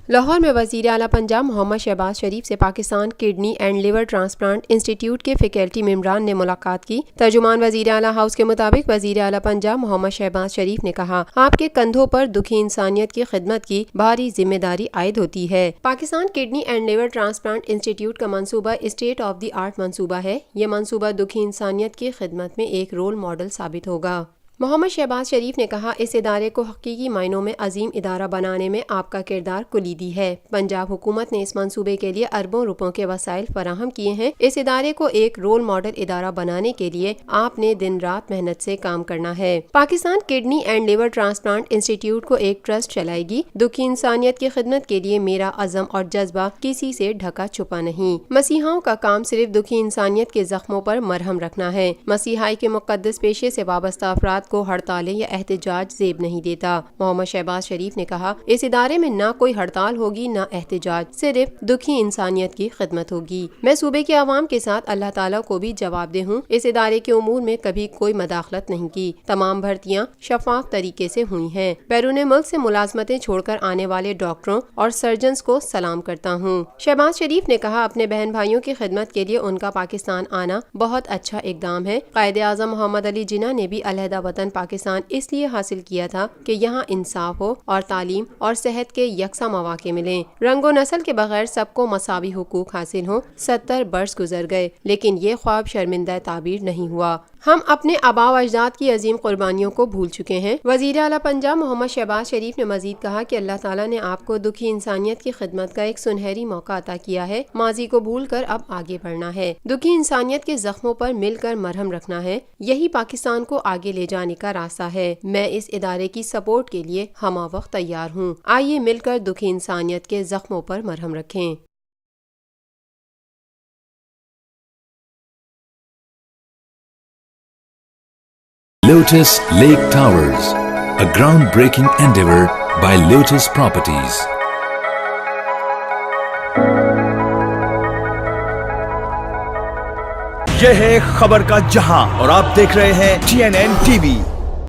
لاہور میں وزیر اعلی پنجاب محمد شہبازشریف سے Pakistan kidney and liver transplant institute کے فیکلٹی ممبران نے ملاقات کی۔ ترجمان وزیر اعلی ہاؤس کے مطابق وزیر اعلی پنجاب محمد شہبازشریف نے کہا، آپ کے کندھوں پر دکھی انسانیت کی خدمت کی بھاری ذمہ داری عائد ہوتی ہے۔ Pakistan kidney and liver transplant institute کا منصوبہ اسٹیٹ آف دی آرٹ منصوبہ ہے۔ یہ منصوبہ دکھی انسانیت کی خدمت میں ایک رول ماڈل ثابت ہوگا۔ محمد شہبازشریف نے کہا، اس ادارے کو حقیقی معنوں میں عظیم ادارہ بنانے میں آپ کا کردار کلیدی ہے۔ پنجاب حکومت نے اس منصوبے کے لیے اربوں روپوں کے وسائل فراہم کیے ہیں۔ اس ادارے کو ایک رول ماڈل ادارہ بنانے کے لیے آپ نے دن رات محنت سے کام کرنا ہے۔ Pakistan kidney and liver transplant institute کو ایک ٹرسٹ چلائے گی۔ دکھی انسانیت کی خدمت کے لیے میرا عزم اور جذبہ کسی سے ڈھکا چھپا نہیں۔ مسیحاؤں کا کام صرف دکھی انسانیت کے زخموں پر مرہم رکھنا ہے۔ مسیحائی کے مقدس پیشے سے وابستہ افراد کو ہڑتالیں یا احتجاج زیب نہیں دیتا۔ محمد شہبازشریف نے کہا، اس ادارے میں نہ کوئی ہڑتال ہوگی نہ احتجاج، صرف دکھی انسانیت کی خدمت ہوگی۔ میں صوبے کے عوام کے ساتھ اللہ تعالیٰ کو بھی جواب دہ ہوں۔ اس ادارے کے امور میں کبھی کوئی مداخلت نہیں کی۔ تمام بھرتیاں شفاف طریقے سے ہوئی ہیں۔ بیرون ملک سے ملازمتیں چھوڑ کر آنے والے ڈاکٹروں اور سرجنز کو سلام کرتا ہوں۔ شہبازشریف نے کہا، اپنے بہن بھائیوں کی خدمت کے لیے ان کا پاکستان آنا بہت اچھا اقدام ہے۔ قائد اعظم محمد جناح نے بھی علیحدہ وطن پاکستان اس لیے حاصل کیا تھا کہ یہاں انصاف ہو اور تعلیم اور صحت کے یکساں مواقع ملیں۔ رنگ و نسل کے بغیر سب کو مساوی حقوق حاصل ہوں۔ 70 برس گزر گئے لیکن یہ خواب شرمندہ تعبیر نہیں ہوا۔ ہم اپنے آباء و اجداد کی عظیم قربانیوں کو بھول چکے ہیں۔ وزیر اعلی پنجاب محمد شہبازشریف نے مزید کہا کہ اللہ تعالیٰ نے آپ کو دکھی انسانیت کی خدمت کا ایک سنہری موقع عطا کیا ہے۔ ماضی کو بھول کر اب آگے بڑھنا ہے۔ دکھی انسانیت کے زخموں پر مل کر مرہم رکھنا ہے۔ یہی پاکستان کو آگے لے جانے کا راستہ ہے۔ میں اس ادارے کی سپورٹ کے لیے ہمہ وقت تیار ہوں۔ آئیے مل کر دکھی انسانیت کے زخموں پر مرہم رکھیں۔ Lotus Lake Towers, a groundbreaking endeavor by Lotus Properties. یہ ہے خبر کا جہاں اور آپ دیکھ رہے ہیں TNN TV۔